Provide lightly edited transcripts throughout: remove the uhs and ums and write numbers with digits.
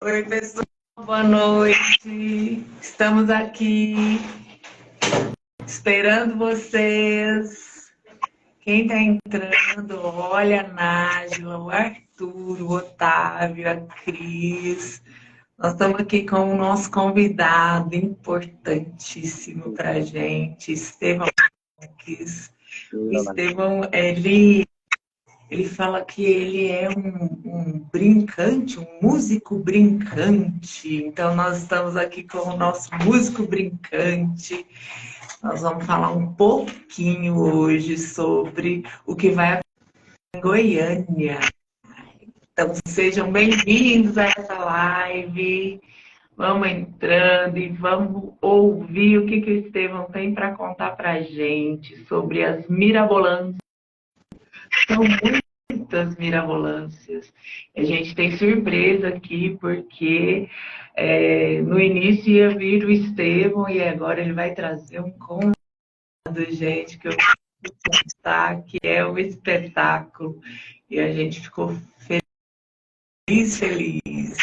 Oi, pessoal, boa noite. Estamos aqui esperando vocês. Quem está entrando, olha a Nájila, o Arthur, o Otávio, a Cris. Nós estamos aqui com o nosso convidado importantíssimo para a gente, Estevão Marques. O Estevão, ele fala que ele é um brincante, um músico brincante. Então, nós estamos aqui com o nosso músico brincante. Nós vamos falar um pouquinho hoje sobre o que vai acontecer em Goiânia. Então, sejam bem-vindos a essa live. Vamos entrando e vamos ouvir o que o Estevão tem para contar para a gente sobre as mirabolâncias. São muitas mirabolâncias. A gente tem surpresa aqui, porque no início ia vir o Estevão e agora ele vai trazer um convidado, gente, que eu vou contar, que é um espetáculo. E a gente ficou feliz, feliz.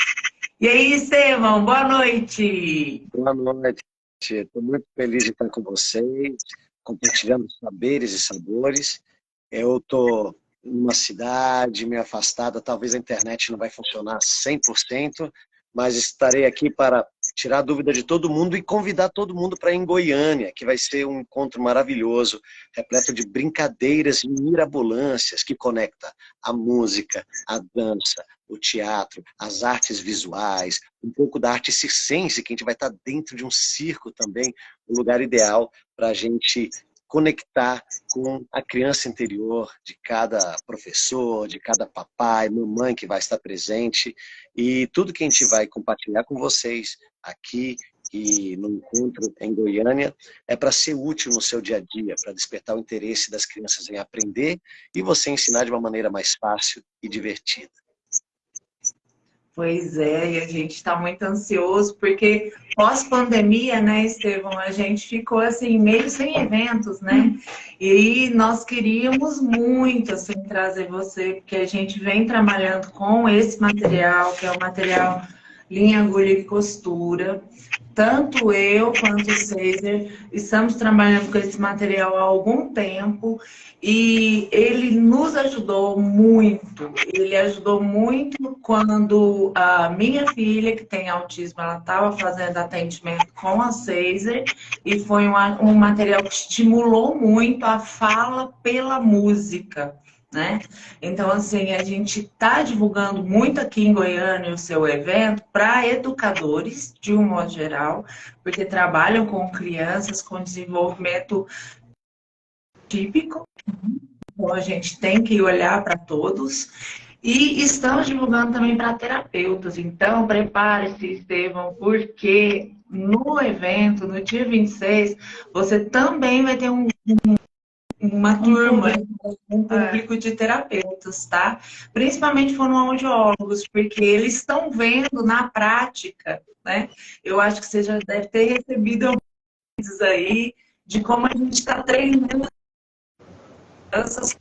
E aí, Estevão, boa noite! Boa noite. Estou muito feliz de estar com vocês, compartilhando saberes e sabores. Eu estou numa cidade meio afastada, talvez a internet não vai funcionar 100%, mas estarei aqui para tirar a dúvida de todo mundo e convidar todo mundo para ir em Goiânia, que vai ser um encontro maravilhoso, repleto de brincadeiras e mirabolâncias que conecta a música, a dança, o teatro, as artes visuais, um pouco da arte circense, que a gente vai estar dentro de um circo também, um lugar ideal para a gente conectar com a criança interior de cada professor, de cada papai, mamãe que vai estar presente. E tudo que a gente vai compartilhar com vocês aqui e no encontro em Goiânia é para ser útil no seu dia a dia, para despertar o interesse das crianças em aprender e você ensinar de uma maneira mais fácil e divertida. Pois é, e a gente está muito ansioso, porque pós-pandemia, né, Estevão, a gente ficou assim, meio sem eventos, né? E nós queríamos muito assim, trazer você, porque a gente vem trabalhando com esse material, que é o material linha, agulha e costura. Tanto eu quanto o César estamos trabalhando com esse material há algum tempo e ele nos ajudou muito. Ele ajudou muito quando a minha filha, que tem autismo, ela estava fazendo atendimento com a César e foi um material que estimulou muito a fala pela música. Né? Então, assim, a gente está divulgando muito aqui em Goiânia o seu evento para educadores, de um modo geral, porque trabalham com crianças com desenvolvimento típico. Então, a gente tem que olhar para todos. E estamos divulgando também para terapeutas. Então, prepare-se, Estevão, porque no evento, no dia 26, você também vai ter uma turma, um público de terapeutas, tá? Principalmente fonoaudiólogos, porque eles estão vendo na prática, né? Eu acho que você já deve ter recebido alguns aí de como a gente está treinando essas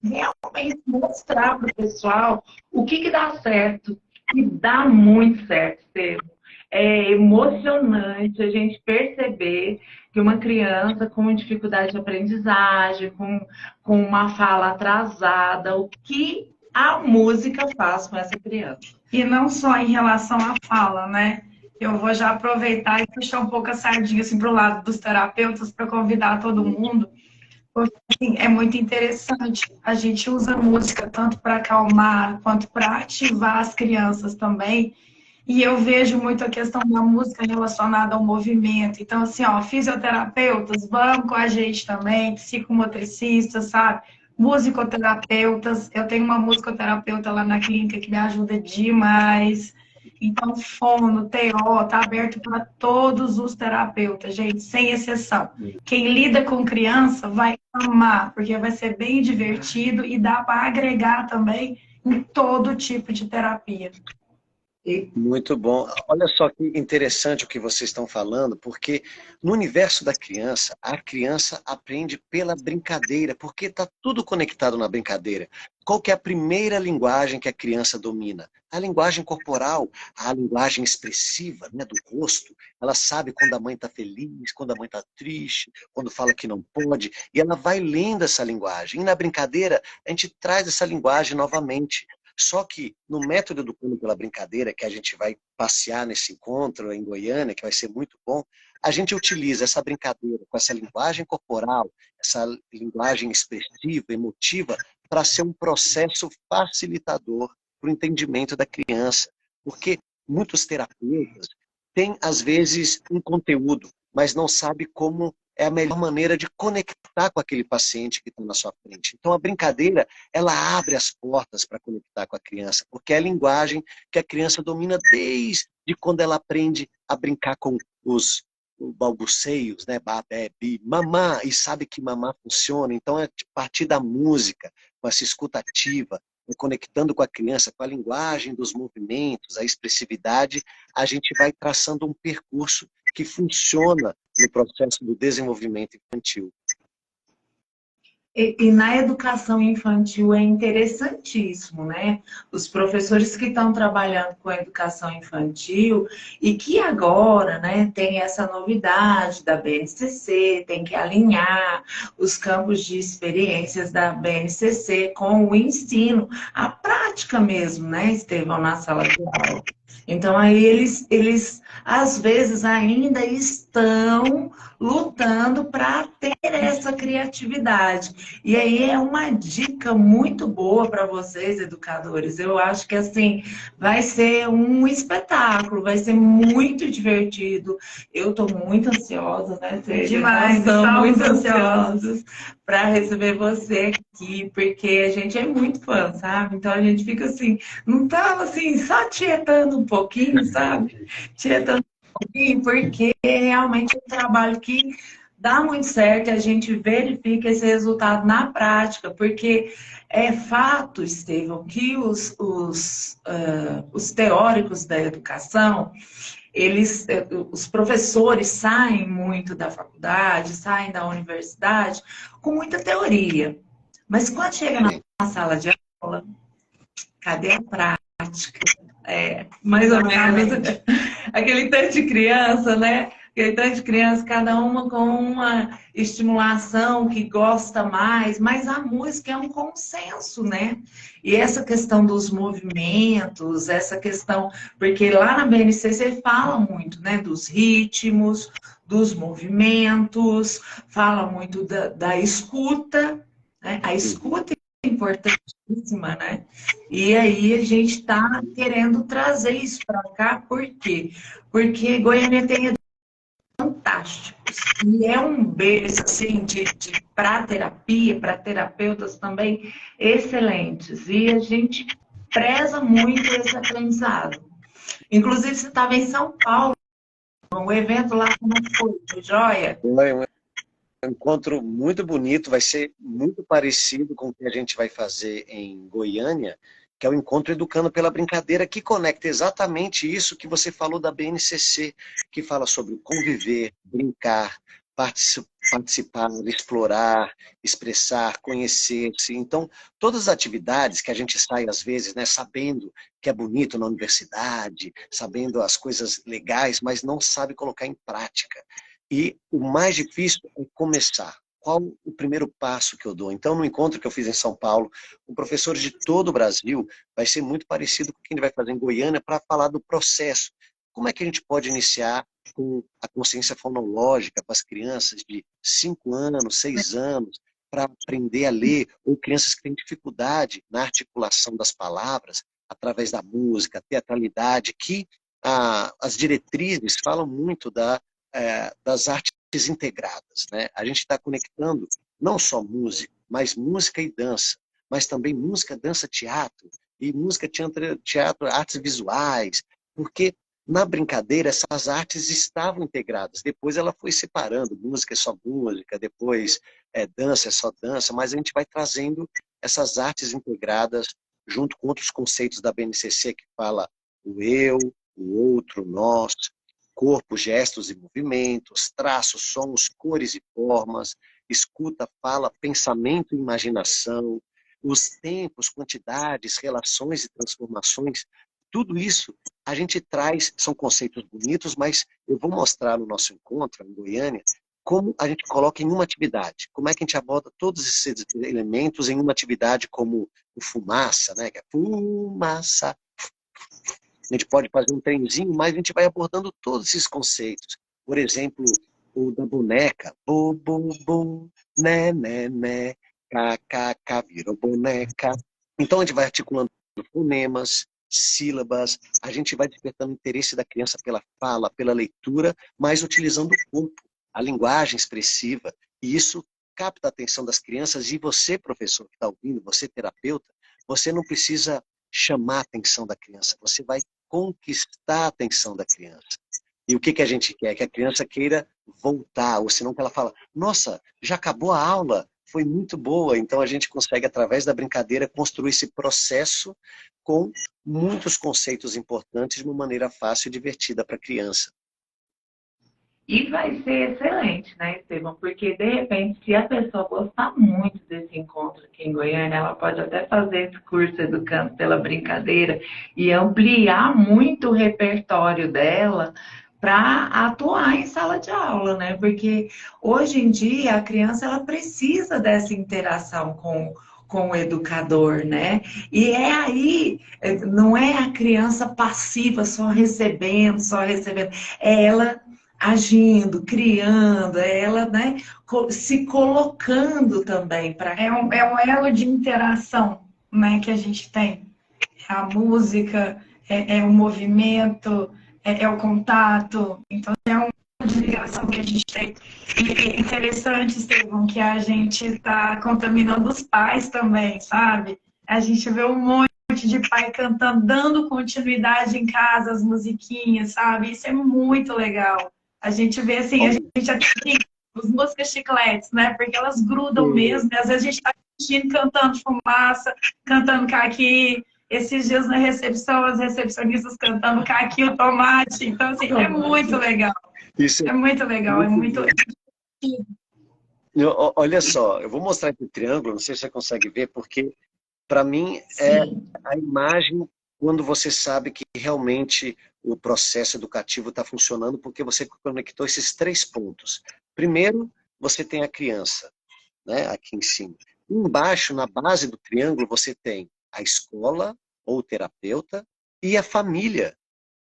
realmente mostrar para o pessoal o que dá certo, e dá muito certo, Estevam. É emocionante a gente perceber que uma criança com dificuldade de aprendizagem, com uma fala atrasada, o que a música faz com essa criança. E não só em relação à fala, né? Eu vou já aproveitar e puxar um pouco a sardinha assim, para o lado dos terapeutas para convidar todo mundo, porque assim, é muito interessante. A gente usa música tanto para acalmar quanto para ativar as crianças também. E eu vejo muito a questão da música relacionada ao movimento. Então, assim, ó, fisioterapeutas, vão com a gente também, psicomotricistas, sabe? Musicoterapeutas. Eu tenho uma musicoterapeuta lá na clínica que me ajuda demais. Então, fono, TO, tá aberto para todos os terapeutas, gente, sem exceção. Quem lida com criança vai amar, porque vai ser bem divertido e dá para agregar também em todo tipo de terapia. E, Muito bom. Olha só que interessante o que vocês estão falando, porque no universo da criança, a criança aprende pela brincadeira, porque está tudo conectado na brincadeira. Qual que é a primeira linguagem que a criança domina? A linguagem corporal, a linguagem expressiva, né, do rosto. Ela sabe quando a mãe está feliz, quando a mãe está triste, quando fala que não pode, e ela vai lendo essa linguagem. E na brincadeira, a gente traz essa linguagem novamente. Só que no método Educando pela Brincadeira, que a gente vai passear nesse encontro em Goiânia, que vai ser muito bom, a gente utiliza essa brincadeira com essa linguagem corporal, essa linguagem expressiva, emotiva, para ser um processo facilitador para o entendimento da criança. Porque muitos terapeutas têm, às vezes, um conteúdo, mas não sabem como é a melhor maneira de conectar com aquele paciente que está na sua frente. Então, a brincadeira ela abre as portas para conectar com a criança, porque é a linguagem que a criança domina desde quando ela aprende a brincar com os balbuceios, né? Babé, bi, mamá, e sabe que mamá funciona. Então, é a partir da música, com essa escuta ativa, conectando com a criança, com a linguagem dos movimentos, a expressividade, a gente vai traçando um percurso que funciona no processo do desenvolvimento infantil. e na educação infantil é interessantíssimo, né? Os professores que estão trabalhando com a educação infantil e que agora, né, tem essa novidade da BNCC, tem que alinhar os campos de experiências da BNCC com o ensino, a prática mesmo, né, Estevão, na sala de aula. Então, aí eles às vezes ainda estão lutando para ter essa criatividade. E aí é uma dica muito boa para vocês, educadores. Eu acho que assim vai ser um espetáculo, vai ser muito divertido. Eu estou muito ansiosa, né, Célia? Demais, Nós estamos muito estamos ansiosos. ansiosos para receber você aqui, porque a gente é muito fã, sabe? Então a gente fica assim, não estava assim, só tietando um pouquinho, sabe? Tietando porque realmente é um trabalho que dá muito certo e a gente verifica esse resultado na prática, porque é fato, Estevão, que os teóricos da educação, os professores saem muito da faculdade, saem da universidade com muita teoria, mas quando chega na sala de aula, cadê a prática? É, mais ou menos aquele tanto de criança, né? Aquele tanto de criança, cada uma com uma estimulação que gosta mais, mas a música é um consenso, né? E essa questão dos movimentos, essa questão, porque lá na BNCC fala muito, né? Dos ritmos, dos movimentos, fala muito da escuta, né? A escuta é importantíssima, né? E aí a gente está querendo trazer isso para cá, por quê? Porque Goiânia tem fantásticos. E é um berço assim, para terapia, para terapeutas também excelentes. E a gente preza muito esse aprendizado. Inclusive, você estava em São Paulo, o evento lá como foi? Foi joia? Foi um encontro muito bonito, vai ser muito parecido com o que a gente vai fazer em Goiânia, que é o Encontro Educando pela Brincadeira, que conecta exatamente isso que você falou da BNCC, que fala sobre conviver, brincar, participar, explorar, expressar, conhecer-se. Então, todas as atividades que a gente sai, às vezes, né, sabendo que é bonito na universidade, sabendo as coisas legais, mas não sabe colocar em prática. E o mais difícil é começar. Qual o primeiro passo que eu dou? Então, no encontro que eu fiz em São Paulo, com professores de todo o Brasil, vai ser muito parecido com o que a gente vai fazer em Goiânia para falar do processo. Como é que a gente pode iniciar com a consciência fonológica com as crianças de 5 anos, 6 anos, para aprender a ler, ou crianças que têm dificuldade na articulação das palavras, através da música, teatralidade, que as diretrizes falam muito das artes integradas, né? A gente está conectando não só música, mas música e dança, mas também música, dança, teatro, e música, teatro, artes visuais, porque na brincadeira essas artes estavam integradas. Depois ela foi separando, música é só música, depois dança é só dança, mas a gente vai trazendo essas artes integradas junto com outros conceitos da BNCC que fala o eu, o outro, nós, corpo, gestos e movimentos, traços, sons, cores e formas, escuta, fala, pensamento e imaginação, os tempos, quantidades, relações e transformações, tudo isso a gente traz, são conceitos bonitos, mas eu vou mostrar no nosso encontro em Goiânia como a gente coloca em uma atividade, como é que a gente aborda todos esses elementos em uma atividade como o fumaça, né? Que é fumaça. A gente pode fazer um trenzinho, mas a gente vai abordando todos esses conceitos. Por exemplo, o da boneca. Bo, bo, bo, né, cá, cá, cá, virou boneca. Então, a gente vai articulando fonemas, sílabas, a gente vai despertando o interesse da criança pela fala, pela leitura, mas utilizando o corpo, a linguagem expressiva. E isso capta a atenção das crianças. E você, professor que está ouvindo, você, terapeuta, você não precisa chamar a atenção da criança, você vai conquistar a atenção da criança. E o que a gente quer? Que a criança queira voltar, ou senão que ela fala, nossa, já acabou a aula, foi muito boa. Então a gente consegue, através da brincadeira, construir esse processo com muitos conceitos importantes de uma maneira fácil e divertida para a criança. E vai ser excelente, né, Estevam? Porque, de repente, se a pessoa gostar muito desse encontro aqui em Goiânia, ela pode até fazer esse curso Educando pela Brincadeira e ampliar muito o repertório dela para atuar em sala de aula, né? Porque hoje em dia a criança ela precisa dessa interação com o educador, né? E é aí, não é a criança passiva só recebendo, é ela agindo, criando, ela, né, se colocando também para. É um elo de interação, né, que a gente tem. É a música, é o movimento, é o contato. Então, é uma ligação que a gente tem. E é interessante, Estevam, que a gente está contaminando os pais também, sabe? A gente vê um monte de pai cantando, dando continuidade em casa, as musiquinhas, sabe? Isso é muito legal. A gente vê assim, a gente até tem as músicas chicletes, né? Porque elas grudam mesmo, e às vezes a gente está assistindo, cantando fumaça, cantando caqui. Esses dias na recepção, as recepcionistas cantando caqui, o tomate. Então, assim, é muito legal. Isso é muito legal, é muito. Olha só, eu vou mostrar aqui o triângulo, não sei se você consegue ver, porque para mim é a imagem quando você sabe que realmente o processo educativo está funcionando, porque você conectou esses 3 pontos. Primeiro, você tem a criança, né, aqui em cima. Embaixo, na base do triângulo, você tem a escola ou o terapeuta e a família.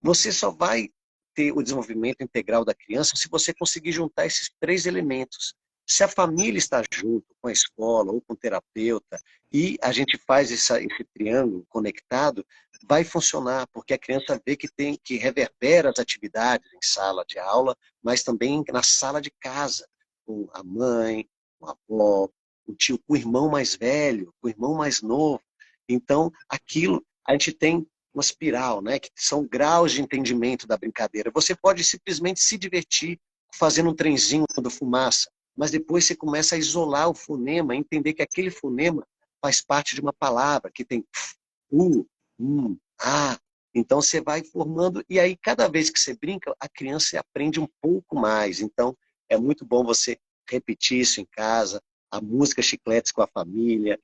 Você só vai ter o desenvolvimento integral da criança se você conseguir juntar esses 3 elementos. Se a família está junto com a escola ou com o terapeuta e a gente faz esse triângulo conectado, vai funcionar, porque a criança vê que reverbera as atividades em sala de aula, mas também na sala de casa, com a mãe, com a avó, o tio, com o irmão mais velho, com o irmão mais novo. Então, aquilo, a gente tem uma espiral, né, que são graus de entendimento da brincadeira. Você pode simplesmente se divertir fazendo um trenzinho do fumaça, mas depois você começa a isolar o fonema, entender que aquele fonema faz parte de uma palavra, que tem a. Então você vai formando, e aí cada vez que você brinca, a criança aprende um pouco mais. Então é muito bom você repetir isso em casa, a música chicletes com a família,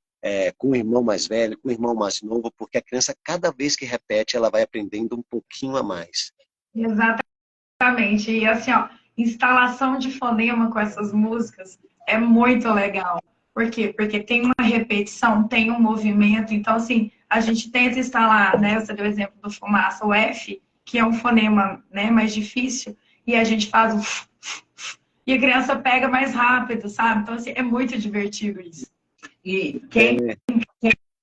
com o irmão mais velho, com o irmão mais novo, porque a criança, cada vez que repete, ela vai aprendendo um pouquinho a mais. Exatamente. E assim, ó, instalação de fonema com essas músicas é muito legal. Por quê? Porque tem uma repetição, tem um movimento. Então, assim, a gente tenta instalar, né? Você deu o exemplo do fumaça, o F, que é um fonema, né, mais difícil, e a gente faz o e a criança pega mais rápido, sabe? Então, assim, é muito divertido isso. E quem é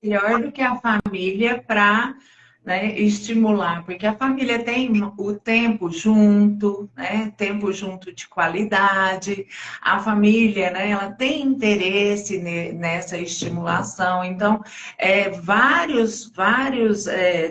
melhor do que a família para, né, estimular, porque a família tem o tempo junto, né, tempo junto de qualidade, a família, né, ela tem interesse nessa estimulação. Então, vários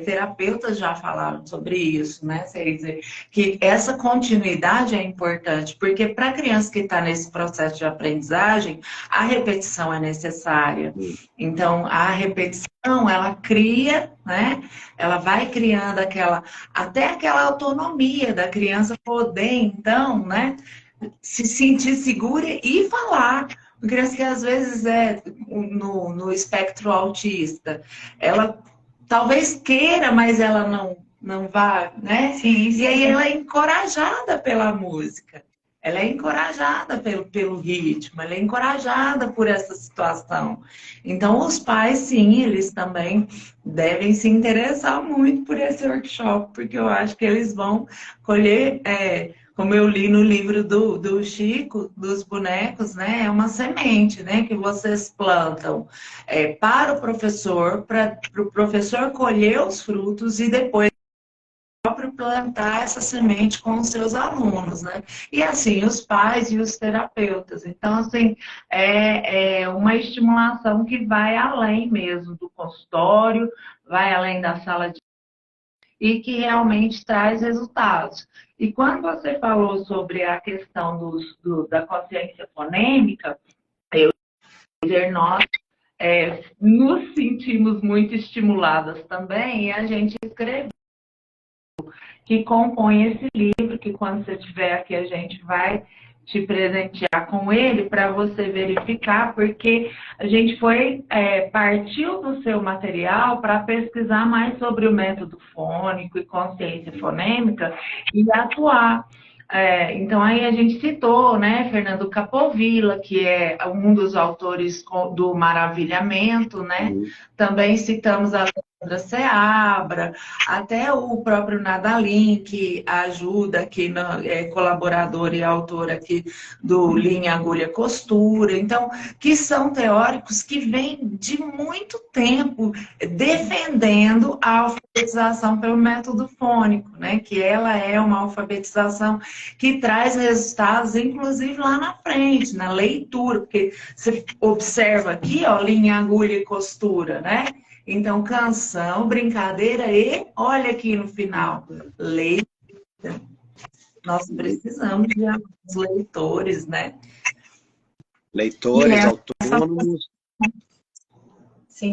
terapeutas já falaram sobre isso, né, quer dizer, que essa continuidade é importante, porque para a criança que está nesse processo de aprendizagem, a repetição é necessária. Então, a repetição, ela cria, né? Ela vai criando até aquela autonomia da criança poder, então, né, se sentir segura e falar. Uma criança que às vezes é no espectro autista, ela talvez queira, mas ela não vai, né? Sim, sim. E aí ela é encorajada pela música. Ela é encorajada pelo ritmo, ela é encorajada por essa situação. Então, os pais, sim, eles também devem se interessar muito por esse workshop, porque eu acho que eles vão colher, como eu li no livro do Chico, dos bonecos, né? É uma semente, né? Que vocês plantam para o professor, para o professor colher os frutos e depois próprio plantar essa semente com os seus alunos, né? E assim, os pais e os terapeutas. Então, assim, é uma estimulação que vai além mesmo do consultório, vai além da sala de e que realmente traz resultados. E quando você falou sobre a questão da consciência fonêmica, nós nos sentimos muito estimuladas também e a gente escreveu que compõe esse livro, que quando você estiver aqui a gente vai te presentear com ele para você verificar, porque a gente partiu do seu material para pesquisar mais sobre o método fônico e consciência fonêmica e atuar. Então aí a gente citou, né, Fernando Capovilla, que é um dos autores do Maravilhamento, né? Também citamos a Alexandra Seabra, até o próprio Nadalim, que ajuda aqui, é colaborador e autor aqui do Linha, Agulha, Costura. Então, que são teóricos que vêm de muito tempo defendendo a alfabetização pelo método fônico, né? Que ela é uma alfabetização que traz resultados, inclusive lá na frente, na leitura, porque você observa aqui, ó, linha, agulha e costura, né? Então, canção, brincadeira e, olha aqui no final, leitura. Nós precisamos de alguns leitores, né? Leitores, autônomos. Sim,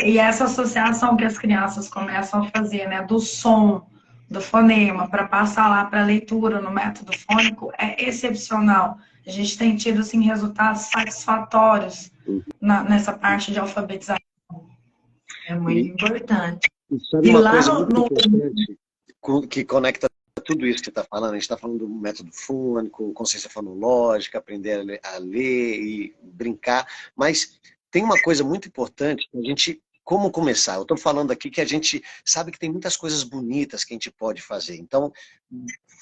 e essa associação que as crianças começam a fazer, né, do som, do fonema, para passar lá para a leitura no método fônico, é excepcional. A gente tem tido, assim, resultados satisfatórios nessa parte de alfabetização. É muito importante. Isso é uma coisa muito importante que conecta tudo isso que você está falando. A gente está falando do método fônico, consciência fonológica, aprender a ler e brincar, mas tem uma coisa muito importante, a gente, como começar? Eu estou falando aqui que a gente sabe que tem muitas coisas bonitas que a gente pode fazer. Então,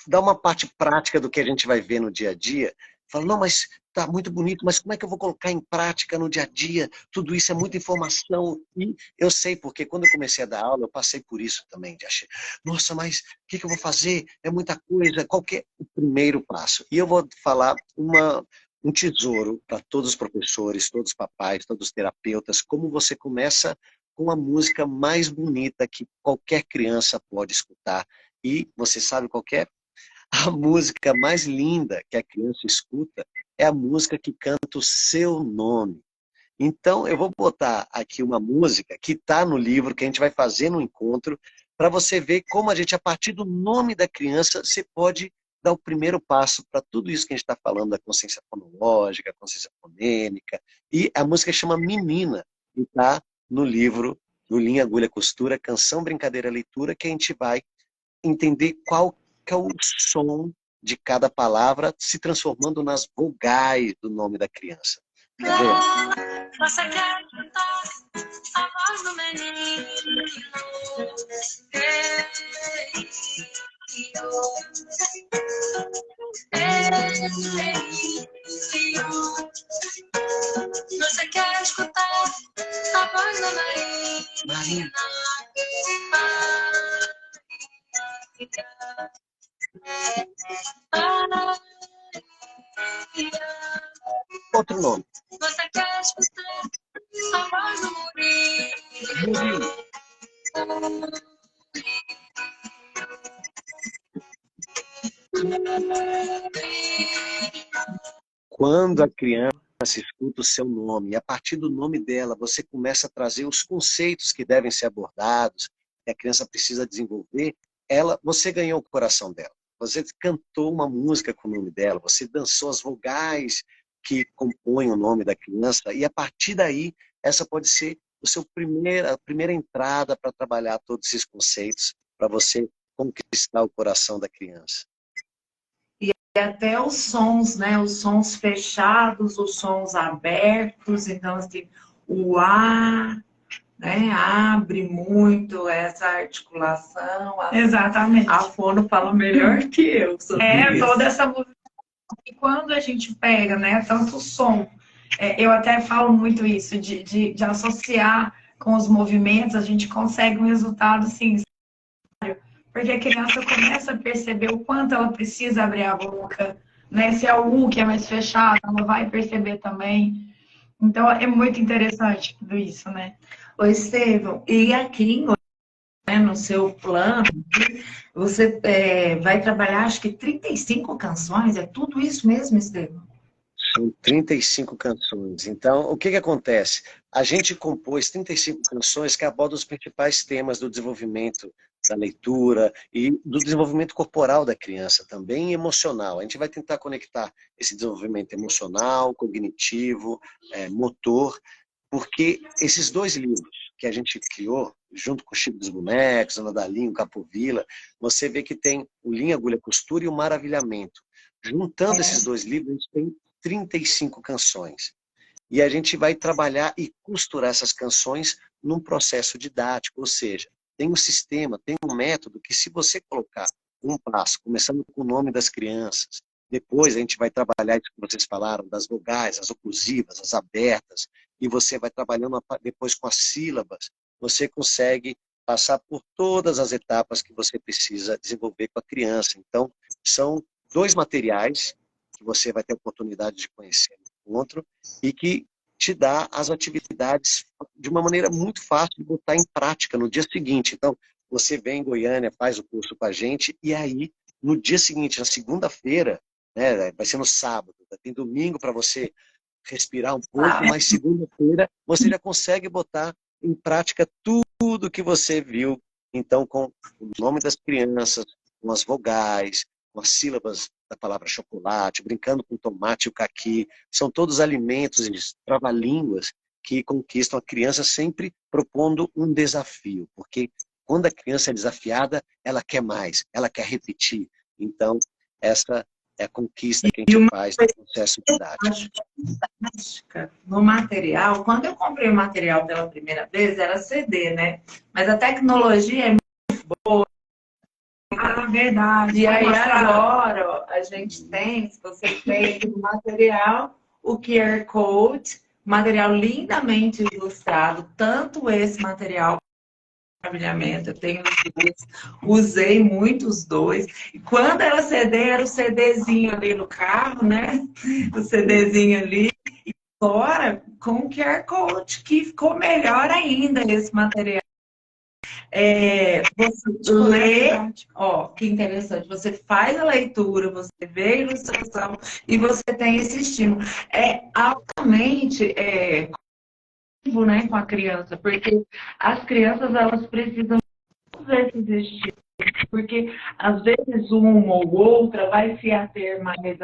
dá uma parte prática do que a gente vai ver no dia a dia. Fala, não, mas tá muito bonito, mas como é que eu vou colocar em prática no dia a dia? Tudo isso é muita informação. E eu sei, porque quando eu comecei a dar aula, eu passei por isso também, de achar, nossa, mas o que eu vou fazer? É muita coisa. Qual que é o primeiro passo? E eu vou falar um tesouro para todos os professores, todos os papais, todos os terapeutas, como você começa com a música mais bonita que qualquer criança pode escutar. E você sabe qual que é? A música mais linda que a criança escuta é a música que canta o seu nome. Então, eu vou botar aqui uma música que está no livro, que a gente vai fazer no encontro, para você ver como a gente, a partir do nome da criança, você pode dar o primeiro passo para tudo isso que a gente está falando, da consciência fonológica, consciência fonêmica. E a música chama Menina, e está no livro do Linha, Agulha, Costura, Canção, Brincadeira, Leitura, que a gente vai entender qual que é o som de cada palavra se transformando nas vogais do nome da criança. Quer ver? Você quer cantar a voz do menino? Você quer escutar a voz da Marina? Outro nome. Você quer escutar a voz do Murilo? Quando a criança escuta o seu nome, e a partir do nome dela, você começa a trazer os conceitos que devem ser abordados, que a criança precisa desenvolver, você ganhou o coração dela. Você cantou uma música com o nome dela, você dançou as vogais que compõem o nome da criança, e a partir daí, essa pode ser a primeira entrada para trabalhar todos esses conceitos, para você conquistar o coração da criança. E até os sons, né? Os sons fechados, os sons abertos. Então, assim, o A, né? Abre muito essa articulação. Exatamente. A fono fala melhor que eu sobre isso. Toda essa música. E quando a gente pega, né, tanto o som, eu até falo muito isso, de associar com os movimentos, a gente consegue um resultado, assim, porque a criança começa a perceber o quanto ela precisa abrir a boca, né? Se é o U que é mais fechado, ela vai perceber também. Então, é muito interessante tudo isso, né? Ô, Estevão, e aqui né, no seu plano, você vai trabalhar, acho que 35 canções, é tudo isso mesmo, Estevão? São 35 canções. Então, o que acontece? A gente compôs 35 canções que abordam os principais temas do desenvolvimento da leitura e do desenvolvimento corporal da criança, também emocional. A gente vai tentar conectar esse desenvolvimento emocional, cognitivo, motor, porque esses 2 livros que a gente criou, junto com o Chico dos Bonecos, Ana Dalinho, Capovilla, você vê que tem o Linha, Agulha, Costura e o Maravilhamento. Juntando esses 2 livros, a gente tem 35 canções. E a gente vai trabalhar e costurar essas canções num processo didático, ou seja, tem um sistema, tem um método que se você colocar um passo, começando com o nome das crianças, depois a gente vai trabalhar isso que vocês falaram, das vogais, as oclusivas, as abertas, e você vai trabalhando depois com as sílabas, você consegue passar por todas as etapas que você precisa desenvolver com a criança. Então, são 2 materiais que você vai ter a oportunidade de conhecer no encontro e que te dá as atividades de uma maneira muito fácil de botar em prática no dia seguinte. Então, você vem em Goiânia, faz o curso com a gente e aí, no dia seguinte, na segunda-feira, né, vai ser no sábado, tem domingo para você respirar um pouco, mas segunda-feira você já consegue botar em prática tudo que você viu. Então, com o nome das crianças, com as vogais, com as sílabas da palavra chocolate, brincando com tomate e o caqui, são todos alimentos e trava-línguas que conquistam a criança, sempre propondo um desafio, porque quando a criança é desafiada, ela quer mais, ela quer repetir. Então, essa é a conquista que a gente faz no processo didático. No material, quando eu comprei o material pela primeira vez, era CD, né? Mas a tecnologia é muito boa. Ah, verdade. E aí agora ó, a gente tem, se você fez o material, o QR Code, material lindamente ilustrado, tanto esse material maravilhamento, eu tenho os 2, usei muito os 2. E quando era o CDzinho ali no carro, né? O CDzinho ali. E agora, com o QR Code, que ficou melhor ainda esse material. Você lê, ó, que interessante, você faz a leitura, você vê a ilustração e você tem esse estímulo. É altamente né, com a criança, porque as crianças elas precisam desses estímulos, porque às vezes uma ou outra vai se ater mais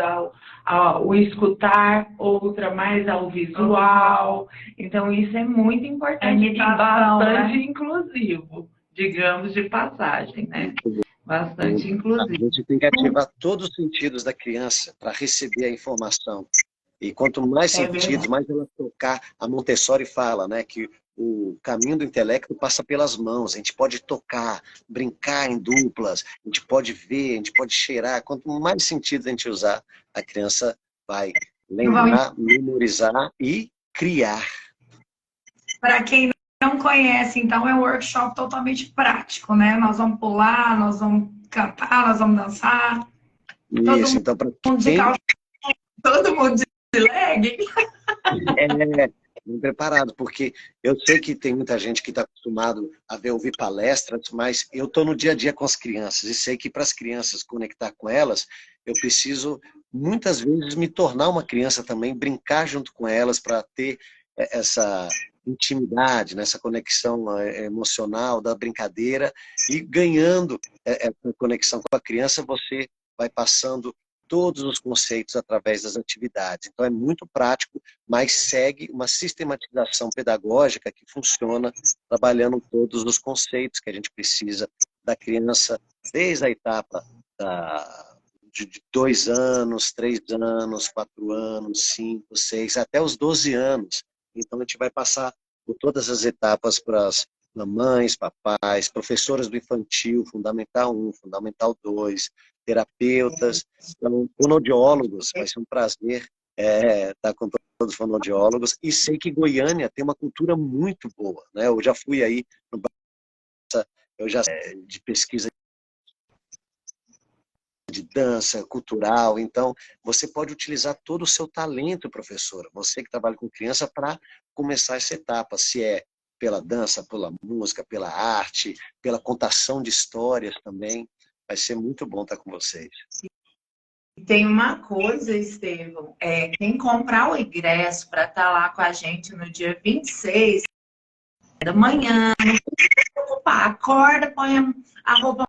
ao escutar, outra mais ao visual. Então isso é muito importante e bastante inclusivo, digamos, de passagem, né? Bastante inclusivo. A gente tem que ativar todos os sentidos da criança para receber a informação. E quanto mais sentidos, mais ela tocar, a Montessori fala, né, que o caminho do intelecto passa pelas mãos. A gente pode tocar, brincar em duplas, a gente pode ver, a gente pode cheirar. Quanto mais sentidos a gente usar, a criança vai lembrar, memorizar e criar. Para quem não conhece, então é um workshop totalmente prático, né? Nós vamos pular, nós vamos cantar, nós vamos dançar. Isso, então para quem... Todo mundo de leg. Bem preparado, porque eu sei que tem muita gente que está acostumado a ouvir palestras, mas eu estou no dia a dia com as crianças e sei que para as crianças conectar com elas, eu preciso muitas vezes me tornar uma criança também, brincar junto com elas para ter essa intimidade, né? Essa conexão emocional da brincadeira e ganhando essa conexão com a criança, você vai passando todos os conceitos através das atividades. Então é muito prático, mas segue uma sistematização pedagógica que funciona trabalhando todos os conceitos que a gente precisa da criança desde a etapa de 2 anos, 3 anos, 4 anos, 5, 6, até os 12 anos. Então, a gente vai passar por todas as etapas para as mamães, papais, professoras do infantil, Fundamental 1, Fundamental 2, terapeutas, então, fonoaudiólogos. Vai ser um prazer estar com todos os fonoaudiólogos. E sei que Goiânia tem uma cultura muito boa, né? Eu já fui aí, eu já de pesquisa de dança, cultural. Então, você pode utilizar todo o seu talento, professora, você que trabalha com criança, para começar essa etapa, se é pela dança, pela música, pela arte, pela contação de histórias também. Vai ser muito bom estar com vocês. Tem uma coisa, Estevão, quem comprar o ingresso para estar lá com a gente no dia 26 da manhã, não precisa se preocupar, acorda, põe a roupa,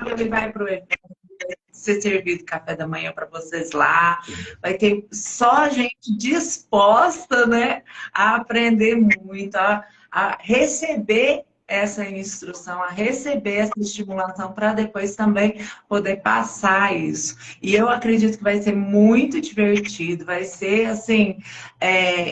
ele vai para o evento, vai ser servido café da manhã para vocês lá, vai ter só gente disposta, né, a aprender muito, a receber essa instrução, a receber essa estimulação para depois também poder passar isso. E eu acredito que vai ser muito divertido, vai ser, assim,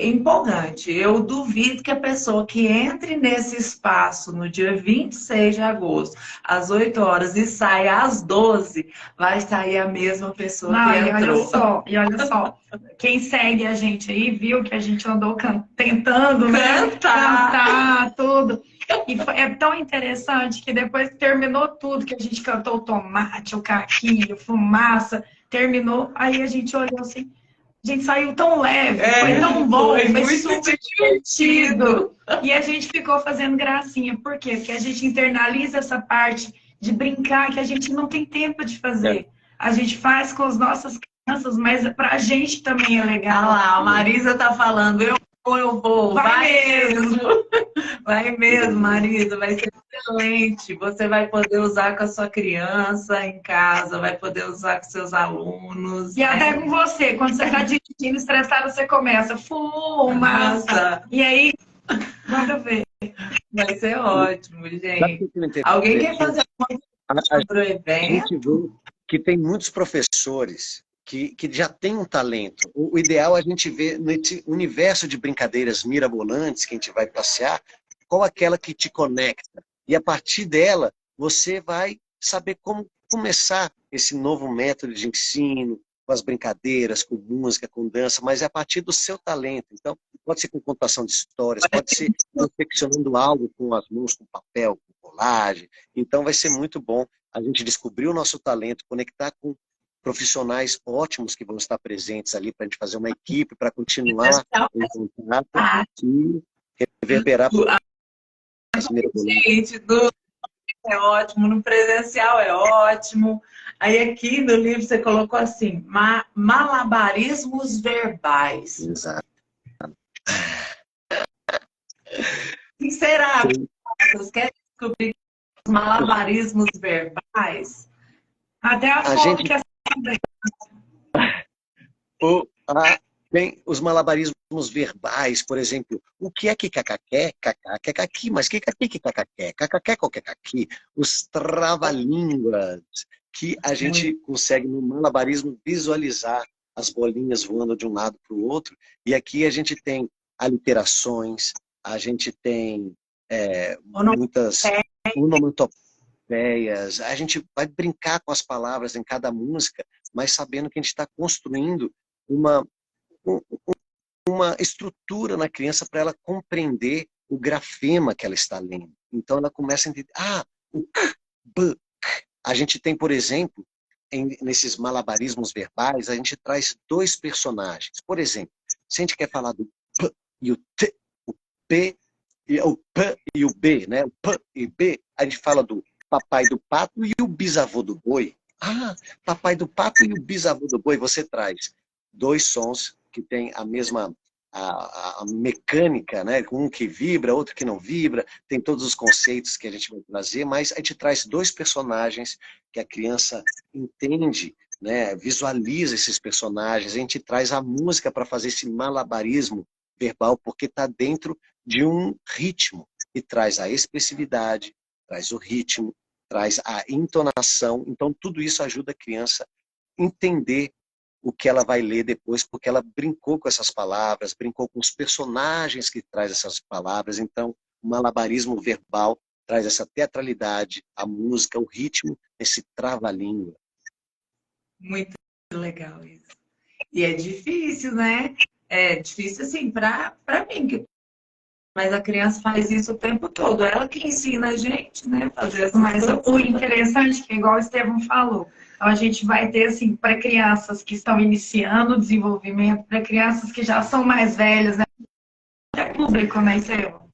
empolgante. Eu duvido que a pessoa que entre nesse espaço no dia 26 de agosto, às 8 horas, e saia às 12, vai sair a mesma pessoa que entrou. E olha só, quem segue a gente aí viu que a gente andou tentando, né? Cantar tudo. E é tão interessante que depois que terminou tudo, que a gente cantou o tomate, o caqui, fumaça, terminou, aí a gente olhou assim, a gente saiu tão leve, foi tão bom, foi super divertido. E a gente ficou fazendo gracinha. Por quê? Porque a gente internaliza essa parte de brincar que a gente não tem tempo de fazer. A gente faz com as nossas crianças, mas pra gente também é legal. Ah lá, a Marisa tá falando, eu vou, vai mesmo. Vai mesmo, Marisa, vai ser excelente. Você vai poder usar com a sua criança em casa, vai poder usar com seus alunos. E até com você, quando você está dirigindo estressado, você começa, fumaça. E aí, manda ver. Vai ser ótimo, gente. Alguém quer fazer uma sobre o evento? A gente vê que tem muitos professores que já tem um talento. O ideal é a gente ver nesse universo de brincadeiras mirabolantes que a gente vai passear, qual aquela que te conecta. E a partir dela, você vai saber como começar esse novo método de ensino, com as brincadeiras, com música, com dança, mas é a partir do seu talento. Então, pode ser com contação de histórias, pode ser confeccionando algo com as mãos, com papel, com colagem. Então, vai ser muito bom a gente descobrir o nosso talento, conectar com profissionais ótimos que vão estar presentes ali para a gente fazer uma equipe, para continuar em contato e reverberar. Gente, é ótimo, no presencial é ótimo. Aí aqui no livro você colocou assim, malabarismos verbais. Exato. O que será? Vocês querem descobrir os malabarismos verbais? Até a gente quer tem os malabarismos verbais, por exemplo, o que é que cacaqué, cacá, caqui, mas que caqui, que cacaqué, cacaqé, qualquer caqui, os trava-línguas, que a gente consegue no malabarismo visualizar as bolinhas voando de um lado para o outro, e aqui a gente tem aliterações, a gente tem muitas onomatopeias, a gente vai brincar com as palavras em cada música, mas sabendo que a gente está construindo uma estrutura na criança para ela compreender o grafema que ela está lendo. Então ela começa a entender, o k, b, k. A gente tem, por exemplo, nesses malabarismos verbais, a gente traz 2 personagens. Por exemplo, se a gente quer falar do p e o t, o p e o b, né? O p e b, a gente fala do papai do pato e o bisavô do boi. Ah, papai do pato e o bisavô do boi. Você traz dois sons que têm a mesma a mecânica, né? Um que vibra, outro que não vibra, tem todos os conceitos que a gente vai trazer, mas a gente traz dois personagens que a criança entende, né? Visualiza esses personagens, a gente traz a música para fazer esse malabarismo verbal, porque está dentro de um ritmo, e traz a expressividade, traz o ritmo, traz a entonação, então tudo isso ajuda a criança a entender o que ela vai ler depois, porque ela brincou com essas palavras, brincou com os personagens que traz essas palavras, então o malabarismo verbal traz essa teatralidade, a música, o ritmo, esse trava-língua. Muito legal isso. E é difícil, né? É difícil, assim, para mim, mas a criança faz isso o tempo todo. Ela que ensina a gente, né? Fazer as mais. O interessante, que igual o Estevão falou, então a gente vai ter, assim, para crianças que estão iniciando o desenvolvimento, para crianças que já são mais velhas, né? É público, né, Estevão?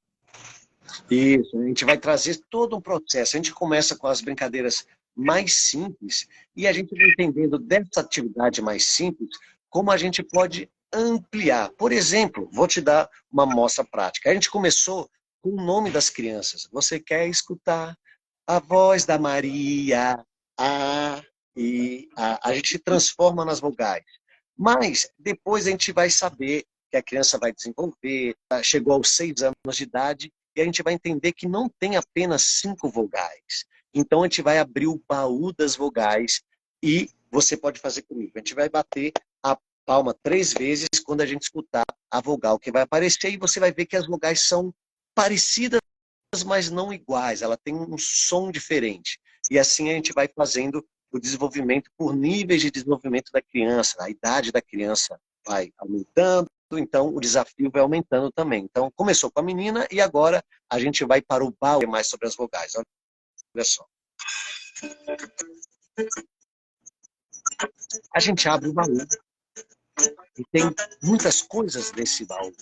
Isso, a gente vai trazer todo um processo. A gente começa com as brincadeiras mais simples e a gente vai entendendo dessa atividade mais simples como a gente pode ampliar. Por exemplo, vou te dar uma amostra prática. A gente começou com o nome das crianças. Você quer escutar a voz da Maria, a e a gente transforma nas vogais. Mas depois a gente vai saber que a criança vai desenvolver, chegou aos 6 anos de idade, e a gente vai entender que não tem apenas 5 vogais. Então a gente vai abrir o baú das vogais e você pode fazer comigo. A gente vai bater a palma 3 vezes quando a gente escutar a vogal que vai aparecer e você vai ver que as vogais são parecidas, mas não iguais. Ela tem um som diferente. E assim a gente vai fazendo o desenvolvimento por níveis de desenvolvimento da criança. A idade da criança vai aumentando, então o desafio vai aumentando também. Então começou com a menina e agora a gente vai para o baú mais sobre as vogais. Olha só. A gente abre o baú e tem muitas coisas nesse baú.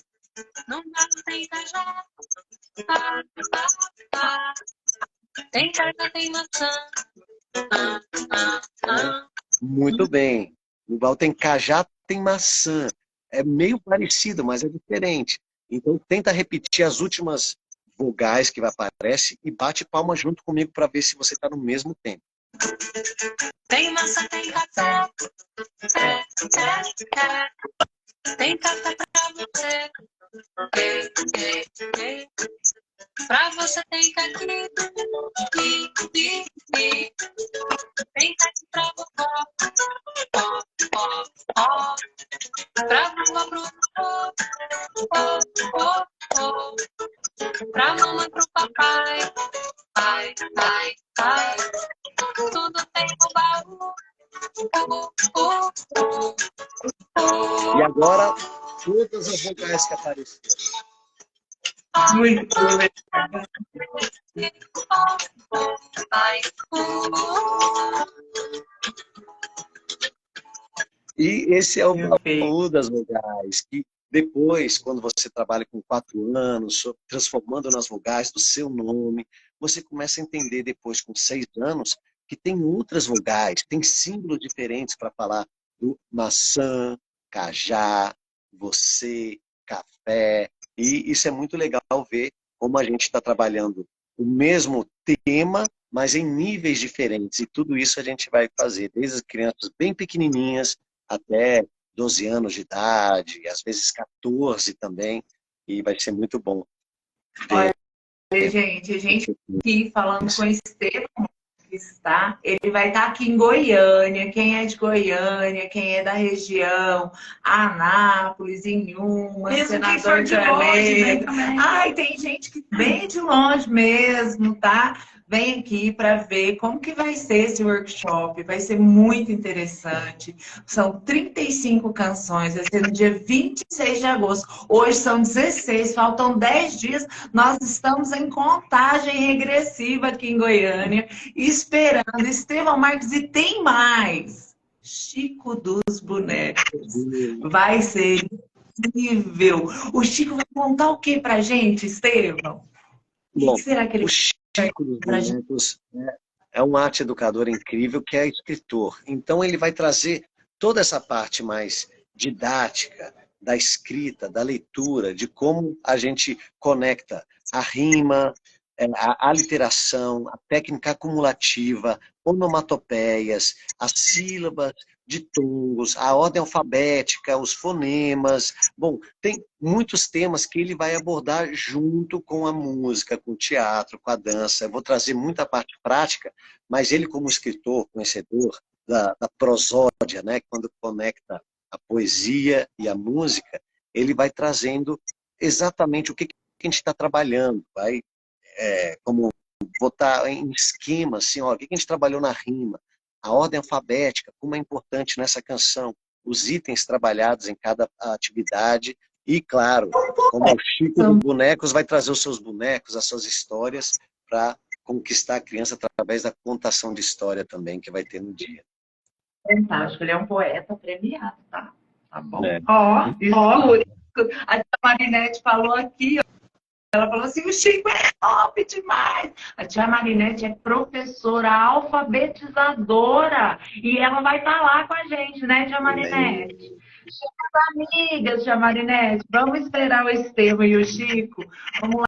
Não dá, tem cajá. Tem carta, tem maçã. Muito bem. No baú tem cajá, tem maçã. É meio parecido, mas é diferente. Então tenta repetir as últimas vogais que aparecem e bate palma junto comigo para ver se você está no mesmo tempo. Tem maçã, tem café. Tem café pra você. Pra você tem caqui. Tem caqui pra vovó. Pra vovó, pro pra mamãe, pro papai. Pai. Tudo tem no baú. E agora, todas as vogais que apareceram. Muito legal. E esse é o baú das vogais, que depois, quando você trabalha com 4 anos, transformando nas vogais do seu nome, você começa a entender depois, com 6 anos, que tem outras vogais, tem símbolos diferentes para falar do maçã, cajá, você, café. E isso é muito legal ver como a gente está trabalhando o mesmo tema, mas em níveis diferentes. E tudo isso a gente vai fazer, desde as crianças bem pequenininhas até 12 anos de idade, às vezes 14 também, e vai ser muito bom. Olha, gente, a gente aqui falando com o Estevão, tá? Ele vai estar aqui em Goiânia. Quem é de Goiânia, quem é da região, Anápolis, Inhuma, Senador de Almeida. Ai, tem gente que vem de longe mesmo, tá? Vem aqui para ver como que vai ser esse workshop. Vai ser muito interessante. São 35 canções. Vai ser no dia 26 de agosto. Hoje são 16, faltam 10 dias. Nós estamos em contagem regressiva aqui em Goiânia, esperando Estevão Marques, e tem mais. Chico dos Bonecos. Vai ser incrível. O Chico vai contar o que pra gente, Estevão? Bom, o que será que ele o Chico dos Bonecos é um arte educador incrível que é escritor. Então ele vai trazer toda essa parte mais didática, da escrita, da leitura, de como a gente conecta a rima, a aliteração, a técnica acumulativa, onomatopeias, as sílabas, ditongos, a ordem alfabética, os fonemas. Bom, tem muitos temas que ele vai abordar junto com a música, com o teatro, com a dança. Eu vou trazer muita parte prática, mas ele, como escritor, conhecedor da prosódia, né, quando conecta a poesia e a música, ele vai trazendo exatamente o que a gente está trabalhando, vai como botar em esquema, assim, ó, o que a gente trabalhou na rima, a ordem alfabética, como é importante nessa canção, os itens trabalhados em cada atividade e, claro, como o Chico dos Bonecos vai trazer os seus bonecos, as suas histórias para conquistar a criança através da contação de história também que vai ter no dia. Fantástico, ele é um poeta premiado, tá? Tá bom. Ó, A tia Marinete falou aqui, ó, ela falou assim, o Chico é top demais. A tia Marinete é professora alfabetizadora e ela vai estar lá com a gente, né, tia Marinete? Suas amigas, tia Marinete, vamos esperar o Estevam e o Chico, vamos lá,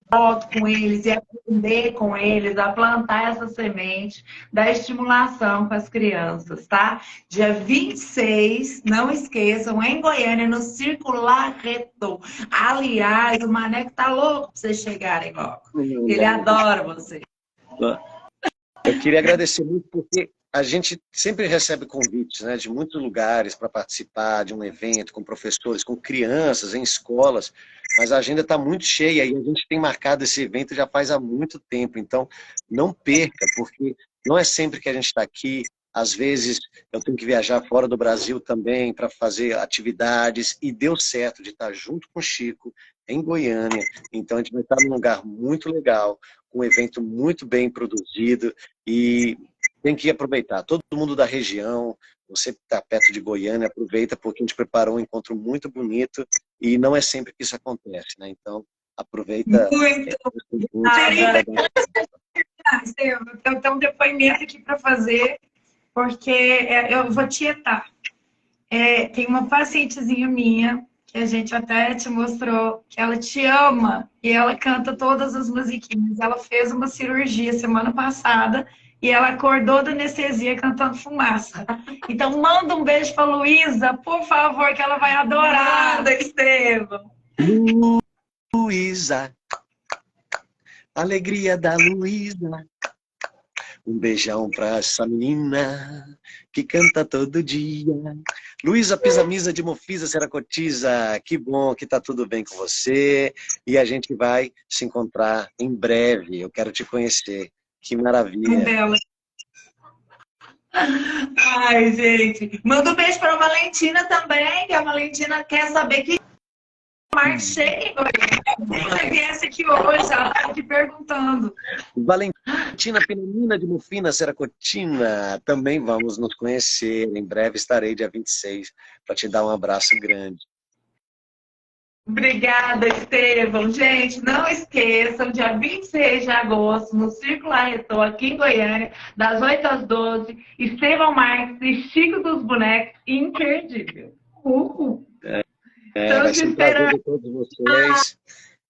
foto com eles e aprender com eles a plantar essa semente da estimulação com as crianças, tá? Dia 26, não esqueçam, em Goiânia, no Circular Reto. Aliás, o Maneco tá louco pra vocês chegarem logo. Ele adora vocês. Eu queria agradecer muito porque a gente sempre recebe convites, né, de muitos lugares para participar de um evento com professores, com crianças, em escolas, mas a agenda está muito cheia e a gente tem marcado esse evento já faz há muito tempo, então não perca, porque não é sempre que a gente está aqui, às vezes eu tenho que viajar fora do Brasil também para fazer atividades e deu certo de estar junto com o Chico em Goiânia, então a gente vai estar num lugar muito legal, com um evento muito bem produzido e tem que aproveitar. Todo mundo da região, você que está perto de Goiânia, aproveita porque a gente preparou um encontro muito bonito e não é sempre que isso acontece, né? Então, aproveita. Muito Estevam, eu tenho um depoimento aqui para fazer, porque eu vou tietar. Tem uma pacientezinha minha, que a gente até te mostrou, que ela te ama e ela canta todas as musiquinhas. Ela fez uma cirurgia semana passada e ela acordou da anestesia cantando Fumaça. Então, manda um beijo para Luísa, por favor, que ela vai adorar. Nada, Estevam. Luísa, alegria da Luísa. Um beijão pra essa menina que canta todo dia. Luísa Pisamisa de Mofisa Seracotiza, que bom que tá tudo bem com você. E a gente vai se encontrar em breve. Eu quero te conhecer. Que maravilha. Bela. Ai, gente. Manda um beijo para a Valentina também, que a Valentina quer saber que marchei. Ela viesse aqui hoje, ela tá aqui perguntando. Valentina Penamina de Mufina Seracotina, também vamos nos conhecer. Em breve estarei dia 26 para te dar um abraço grande. Obrigada, Estevam. Gente, não esqueçam, dia 26 de agosto, no Circular Retor, aqui em Goiânia, das 8 às 12, Estevam Marques e Chico dos Bonecos, imperdível. Vai ser um prazer de todos vocês.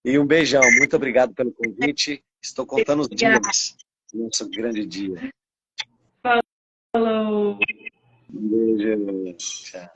E um beijão. Muito obrigado pelo convite. Estou contando os dias. Nosso grande dia. Falou. Um beijo. Tchau.